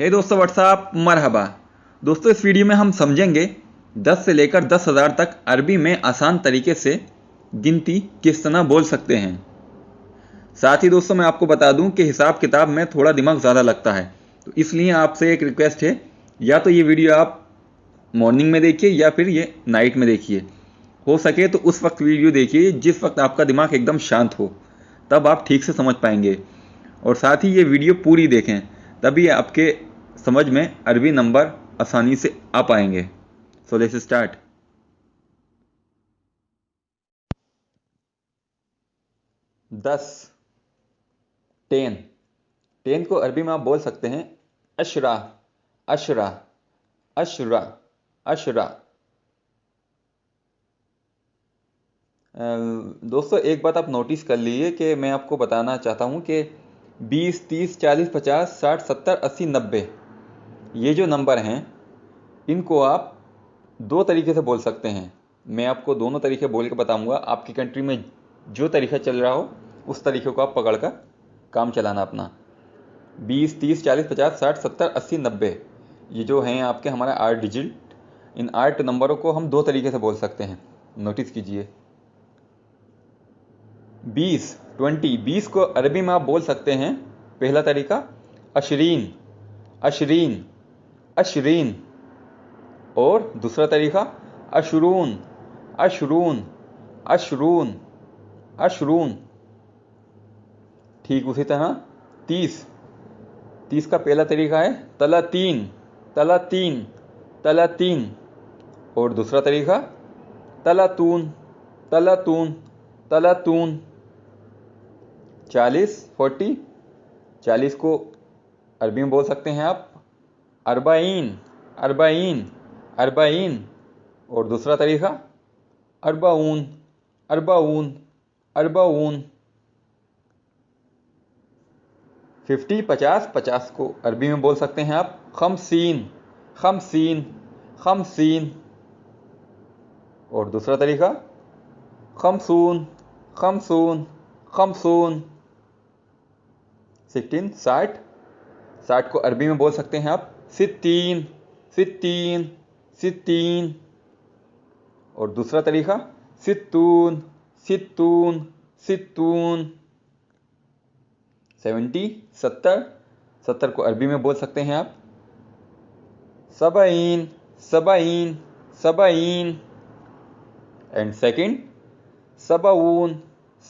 हे दोस्तों, व्हाट्सअप, मरहबा। दोस्तों, इस वीडियो में हम समझेंगे 10 से लेकर 10,000 तक अरबी में आसान तरीके से गिनती किस तरह बोल सकते हैं। साथ ही दोस्तों, मैं आपको बता दूं कि हिसाब किताब में थोड़ा दिमाग ज़्यादा लगता है, तो इसलिए आपसे एक रिक्वेस्ट है, या तो ये वीडियो आप मॉर्निंग में देखिए या फिर ये नाइट में देखिए। हो सके तो उस वक्त वीडियो देखिए जिस वक्त आपका दिमाग एकदम शांत हो, तब आप ठीक से समझ पाएंगे। और साथ ही ये वीडियो पूरी देखें, तभी आपके समझ में अरबी नंबर आसानी से आ पाएंगे। So let's start. 10, 10। 10 को अरबी में आप बोल सकते हैं अशरा, अशरा, अशरा, अशरा। दोस्तों, एक बात आप नोटिस कर लीजिए कि मैं आपको बताना चाहता हूँ कि 20, 30, 40, 50, 60, 70, 80, 90 ये जो नंबर हैं, इनको आप दो तरीके से बोल सकते हैं। मैं आपको दोनों तरीके बोल के बताऊंगा। आपकी कंट्री में जो तरीका चल रहा हो उस तरीके को आप पकड़ कर काम चलाना अपना। 20, 30, 40, 50, 60, 70, 80, 90 ये जो हैं आपके हमारा 8 डिजिट, इन 8 नंबरों को हम दो तरीके से बोल सकते हैं। नोटिस कीजिए। 20, 20 को अरबी में आप बोल सकते हैं, पहला तरीका अशरीन, अशरीन, अशरीन। और दूसरा तरीका अशरून, अशरून, अशरून, अशरून। ठीक उसी तरह 30, 30 का पहला तरीका है तलातीन, तलातीन, तलातीन। और दूसरा तरीका तलातून, तलातून, तलातून। 40, 40, 40 को अरबी में बोल सकते हैं आप अरबाइन, अरबाइन, अरबाइन। और दूसरा तरीका अरबाऊन, अरबाऊन, अरबाऊन। 50, 50, 50 को अरबी में बोल सकते हैं आप खमसीन, खमसीन, खमसीन। और दूसरा तरीका खमसून, खमसून, खमसून। 16, 60, 60 को अरबी में बोल सकते हैं आप सित्तीन, सित्तीन, सित्तीन। और दूसरा तरीका सित्तून, सित्तून, सित्तून। 70, 70, 70 को अरबी में बोल सकते हैं आप सबईन, सबईन, सबईन। And second सबऊन,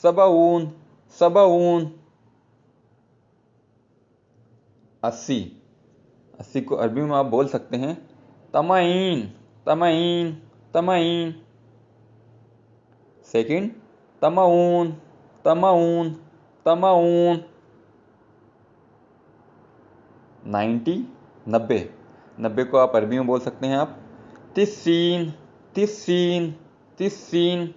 सबऊन, सबऊन। 80, 80 को अरबी में आप बोल सकते हैं तमाइन, तमाइन, तमाइन। सेकंड तमाऊन, तमाऊन, तमाऊन। 90, 90, 90 को आप अरबी में बोल सकते हैं आप तिस्सीन, तिस्सीन, तिस्सीन।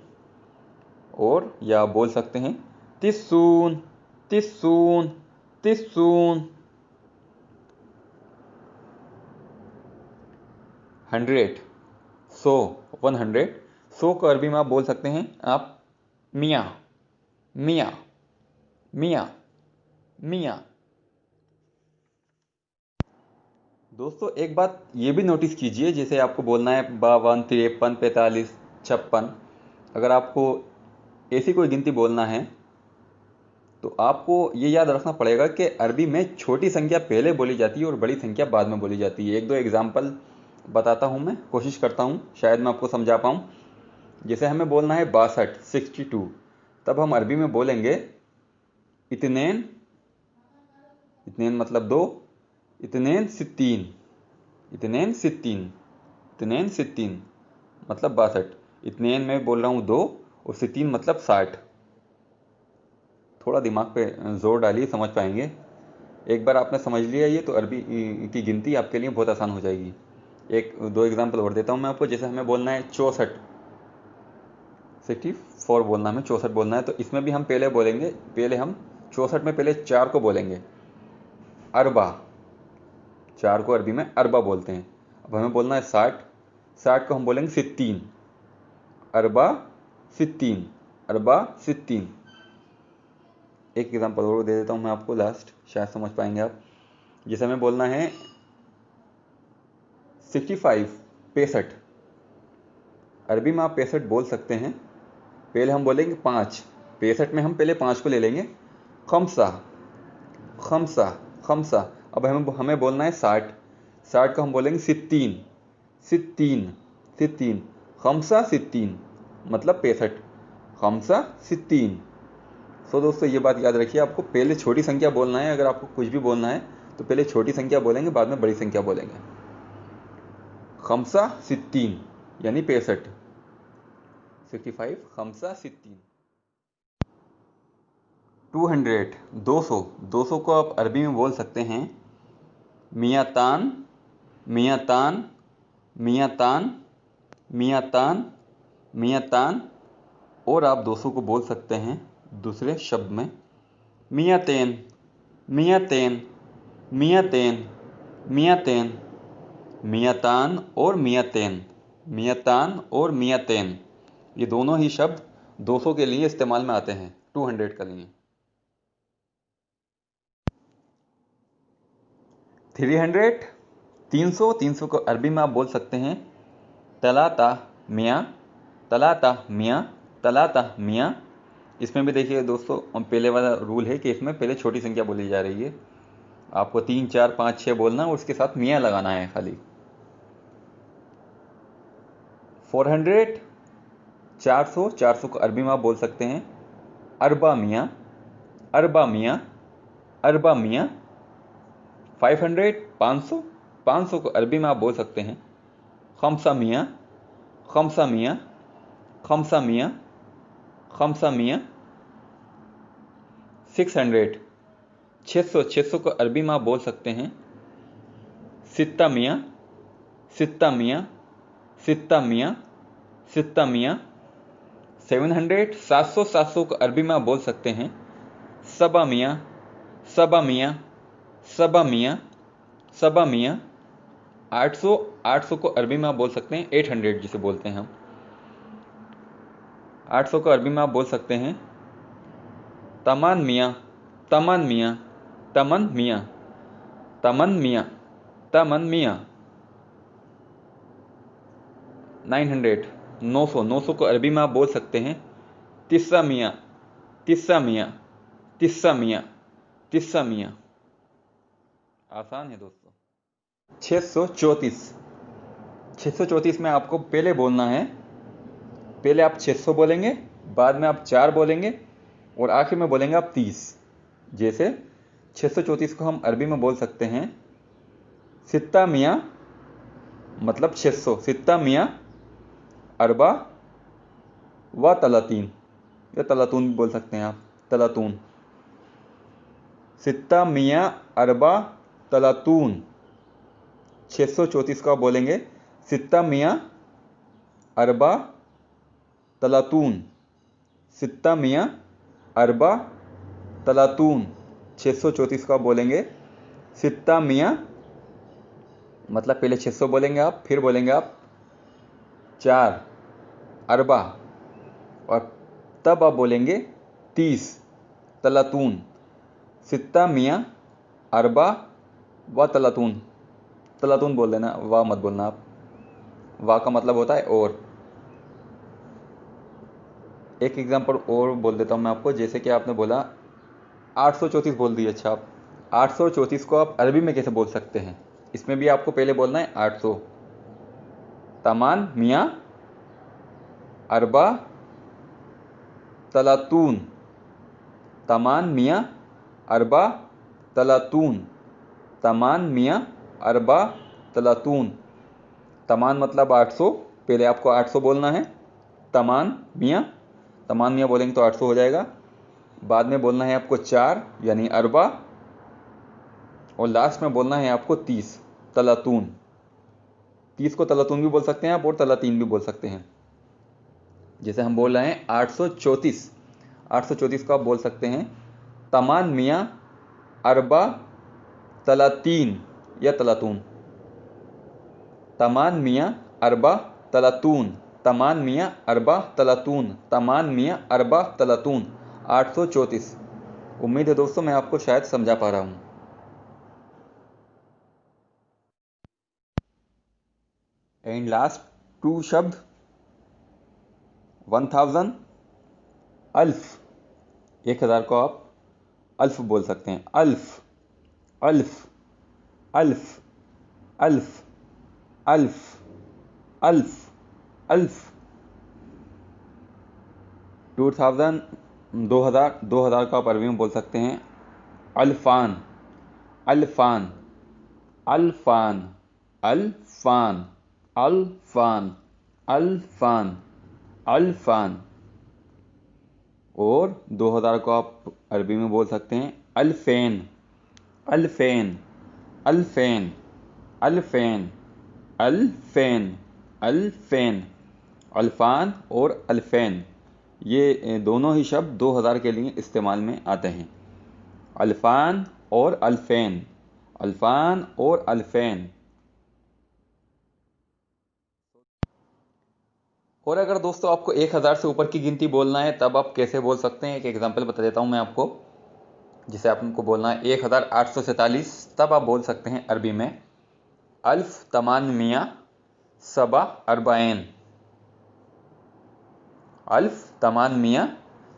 और या आप बोल सकते हैं तिस्सून, तिस्सून, तिस्सून। 100, 100, 100, 100 को अरबी में आप बोल सकते हैं आप मियाँ, मियाँ, मियाँ, मियाँ। दोस्तों, एक बात ये भी नोटिस कीजिए, जैसे आपको बोलना है 52, 53, 45, 56। अगर आपको ऐसी कोई गिनती बोलना है तो आपको ये याद रखना पड़ेगा कि अरबी में छोटी संख्या पहले बोली जाती है और बड़ी संख्या बाद में बोली जाती है। एक दो एग्जाम्पल बताता हूँ, मैं कोशिश करता हूँ शायद मैं आपको समझा पाऊँ। जैसे हमें बोलना है 62, 62, तब हम अरबी में बोलेंगे इतनेन, इतनेन मतलब दो, इतनेन सित्तीन, इतनेन सित्तीन, इतनेन सित्तीन मतलब 62। इतनेन में बोल रहा हूँ दो, और सित्तीन मतलब 60। थोड़ा दिमाग पे जोर डालिए, समझ पाएंगे। एक बार आपने समझ लिया ये, तो अरबी की गिनती आपके लिए बहुत आसान हो जाएगी। एक दो एग्जाम्पल और देता हूँ मैं आपको। जैसे हमें बोलना है 64, 64 बोलना, हमें 64 बोलना है, तो इसमें भी हम पहले बोलेंगे, पहले हम 64 में पहले 4 को बोलेंगे अरबा, 4 को अरबी में अरबा बोलते हैं। अब हमें बोलना है 60, 60 को हम बोलेंगे सित्तीन, अरबा सित्तीन, अरबा सित्तीन। एक एग्जाम्पल और दे देता हूँ मैं आपको लास्ट, शायद समझ पाएंगे आप। जैसे हमें बोलना है 65 65, अरबी में आप 65 बोल सकते हैं। पहले हम बोलेंगे 5, 65 में हम पहले 5 को ले लेंगे। खमसा खमसा खमसा, अब हमें बोलना है 60, 60 को हम बोलेंगे 60 60 60, खमसा 60 मतलब 65, खमसा 60। सो दोस्तों ये बात याद रखिए, आपको पहले छोटी संख्या बोलना है। अगर आपको कुछ भी बोलना है तो पहले छोटी संख्या बोलेंगे, बाद में बड़ी संख्या बोलेंगे। खमसा 60 यानी 65, 65 खमसा 60। 200 200, 200 को आप अरबी में बोल सकते हैं मियातान मियातान मियातान मियातान मियातान, और आप 200 को बोल सकते हैं दूसरे शब्द में मियातेन मियातेन मियातेन मियातेन, मियातान और मियातेन, मियातान और मियातेन, ये दोनों ही शब्द 200 के लिए इस्तेमाल में आते हैं, 200 के लिए। 300 300, 300 को अरबी में आप बोल सकते हैं तलाता मियाँ तलाता मियाँ तलाता मियाँ। इसमें भी देखिए दोस्तों, पहले वाला रूल है कि इसमें पहले छोटी संख्या बोली जा रही है। आपको 3 4 5 6 बोलना है और उसके साथ मियाँ लगाना है खाली। 400 400, 400 को अरबी में आप बोल सकते हैं अरबा मियाँ अरबा मियाँ अरबा मियाँ। 500 500, 500 को अरबी में आप बोल सकते हैं खमसा मियाँ खमसा मियाँ खमसा मियाँ खमसा मियाँ। 600 600, 600 को अरबी में आप बोल सकते हैं सित्ता मियाँ सित्ता मियाँ सित्ता मियाँ सित्ता मियाँ। 700 700, 700 को अरबी में आप बोल सकते हैं सबा मियाँ सबा मियाँ सबा मियाँ सबा मियाँ। 800 800 को अरबी में आप बोल सकते हैं 800 जिसे बोलते हैं हम। 800 को अरबी में आप बोल सकते हैं तमान मियाँ तमन मियाँ तमन मियाँ तमन मियाँ तमन मियाँ। 900 900, 900 को अरबी में आप बोल सकते हैं तिस्सा मियाँ तिस्सा मियाँ तिस्सा मियाँ तिस्सा मियाँ। आसान है दोस्तों। 634 634 में आपको पहले बोलना है, पहले आप 600 बोलेंगे, बाद में आप 4 बोलेंगे और आखिर में बोलेंगे आप 30। जैसे 634 को हम अरबी में बोल सकते हैं सित्ता मियाँ मतलब 600, सित्ता मियाँ अरबा व तलातीन, या तलातून भी बोल सकते हैं आप, तलातून। सित्ता मियाँ अरबा तलातून। 634 को आप बोलेंगे सित्ता मियाँ अरबा तलातून सित्ता मियाँ अरबा तलातून। 634 को आप बोलेंगे सित्ता मियाँ, मतलब पहले 600 बोलेंगे आप, फिर बोलेंगे आप 4 अरबा और तब आप बोलेंगे 30 तलातून। सित्ता मियाँ अरबा व तलातून, तलातून बोल देना, वाह मत बोलना आप, वाह का मतलब होता है और। एक एग्जांपल और बोल देता हूँ मैं आपको, जैसे कि आपने बोला 834 बोल दिया। अच्छा, आप 834 को आप अरबी में कैसे बोल सकते हैं? इसमें भी आपको पहले बोलना है 800 तमान मियाँ अरबा तलातून तमान मियाँ अरबा तलातून तमान मियाँ अरबा तलातून। तमान मतलब 800, पहले आपको 800 बोलना है। तमान मियाँ बोलेंगे तो 800 हो जाएगा। बाद में बोलना है आपको 4 यानी अरबा, और लास्ट में बोलना है आपको 30 तलातून। 30 को तलातून भी बोल सकते हैं आप और तलातीन भी बोल सकते हैं। जैसे हम बोल रहे हैं 834, 834 को आप बोल सकते हैं तमान मियाँ अरबा तलातीन या तलातून। तमान मियाँ अरबा तलातून तमान मियाँ अरबा तलातून तमान मियाँ अरबा तलातून। 834। उम्मीद है दोस्तों मैं आपको शायद समझा पा रहा हूँ। एंड लास्ट 2 शब्द 1000 अल्फ, 1000 को आप अल्फ बोल सकते हैं। अल्फ, अल्फ, अल्फ, अल्फ, अल्फ, अल्फ, अल्फ। 2000 2000 को आप अरबी में बोल सकते हैं अल्फान, अल्फान, अल्फान, अल्फान, अल्फान, अल्फान, अल्फान। और 2000 को आप अरबी में बोल सकते हैं अल्फेन, अल्फेन, अल्फेन, अल्फेन, अल्फेन, अल्फेन। अल्फान और अल्फेन ये दोनों ही शब्द 2000 के लिए इस्तेमाल में आते हैं। अल्फान और अल्फेन, अल्फान और अल्फेन। और अगर दोस्तों आपको 1000 से ऊपर की गिनती बोलना है तब आप कैसे बोल सकते हैं, एक एग्जांपल बता देता हूं मैं आपको। जिसे आपको बोलना है 1847, तब आप बोल सकते हैं अरबी में अल्फ तमान मिया सबा अरबाइन, अल्फ तमान मिया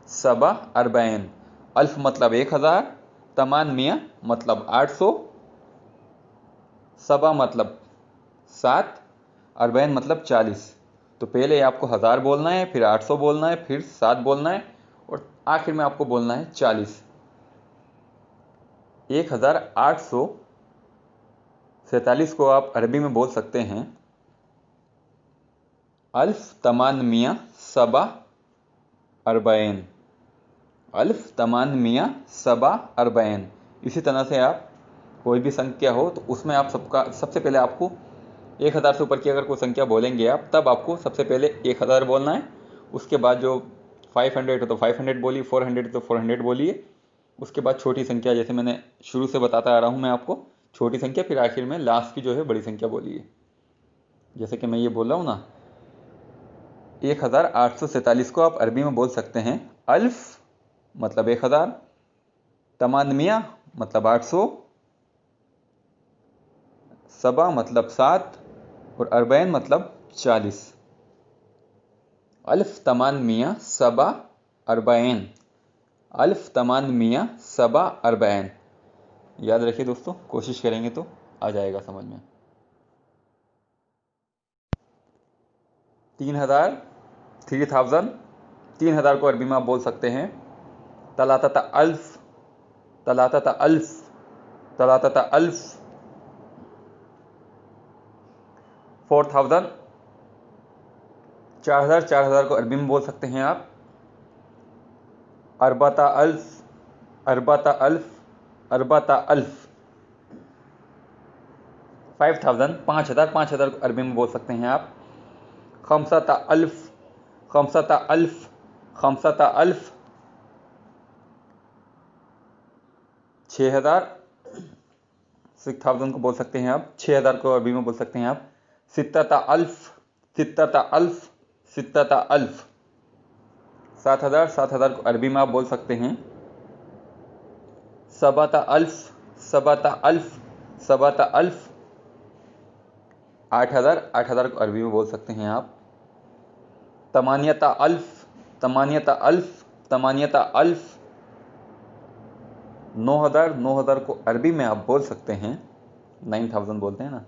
सबा अरबाइन। अल्फ मतलब 1000, तमान मिया मतलब 800, सबा मतलब 7, अरबाइन मतलब 40। तो पहले आपको 1000 बोलना है, फिर 800 बोलना है, फिर 7 बोलना है और आखिर में आपको बोलना है 40। 1847 को आप अरबी में बोल सकते हैं अल्फ तमान मिया सबा अरबाइन, अल्फ तमान मिया सबा अरबाइन। इसी तरह से आप कोई भी संख्या हो तो उसमें आप सबसे पहले आपको 1000 से ऊपर की अगर कोई संख्या बोलेंगे आप, तब आपको सबसे पहले 1000 बोलना है। उसके बाद जो 500 है तो 500 बोलिए, 400 है तो 400 बोलिए। उसके बाद छोटी संख्या, जैसे मैंने शुरू से बताता आ रहा हूँ मैं आपको, छोटी संख्या, फिर आखिर में लास्ट की जो है बड़ी संख्या बोलिए। जैसे कि मैं ये बोल रहा हूँ ना, 1847 को आप अरबी में बोल सकते हैं अल्फ मतलब 1000, तमानमिया मतलब 800, सबा मतलब 7 और अरबैन मतलब 40। अल्फ तमान मिया सबा अरबैन, अल्फ तमान मिया सबा अरबैन। याद रखिए दोस्तों, कोशिश करेंगे तो आ जाएगा समझ में। 3000, 3000 को अरबी में आप बोल सकते हैं तलातता अल्फ, तलातता अल्फ, तलातता अल्फ। 4000, 4000 को अरबी में बोल सकते हैं आप अरबाता अल्फ, अरबाता अल्फ, अरबाता अल्फ। 5000, 5000 को अरबी में बोल सकते हैं आप खमसाता अल्फ, खमसाता अल्फ, खमसाता अल्फ। 6000, 6000 को बोल सकते हैं आप, 6000 को अरबी में बोल सकते हैं आप सित्ताता अल्फ, सित्ताता अल्फ, सित्ताता अल्फ। 7000, 7000 को अरबी में आप बोल सकते हैं सबाता अल्फ, सबाता अल्फ, सबाता अल्फ। 8000, 8000 को अरबी में बोल सकते हैं आप तमानियता अल्फ, तमानियता अल्फ, तमानियता अल्फ। 9000, 9000 को अरबी में आप बोल सकते हैं 9000 बोलते हैं ना,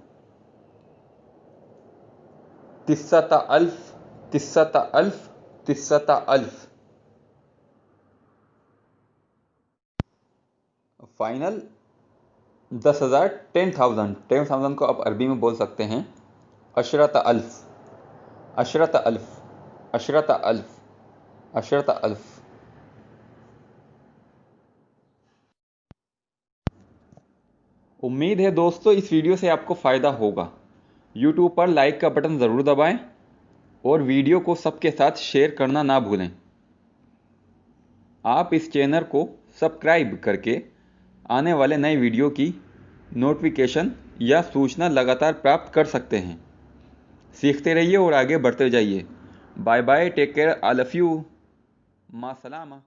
तिस्सता अल्फ, तिस्सता अल्फ, तिस्सता अल्फ। फाइनल 10,000, 10,000, 10,000 को आप अरबी में बोल सकते हैं अशरता अल्फ, अशरता अल्फ, अशरता अल्फ, अशरता अल्फ। उम्मीद है दोस्तों इस वीडियो से आपको फ़ायदा होगा। YouTube पर लाइक का बटन ज़रूर दबाएं और वीडियो को सबके साथ शेयर करना ना भूलें। आप इस चैनल को सब्सक्राइब करके आने वाले नए वीडियो की नोटिफिकेशन या सूचना लगातार प्राप्त कर सकते हैं। सीखते रहिए और आगे बढ़ते जाइए। Bye bye, take care, all of you, मा सलामा।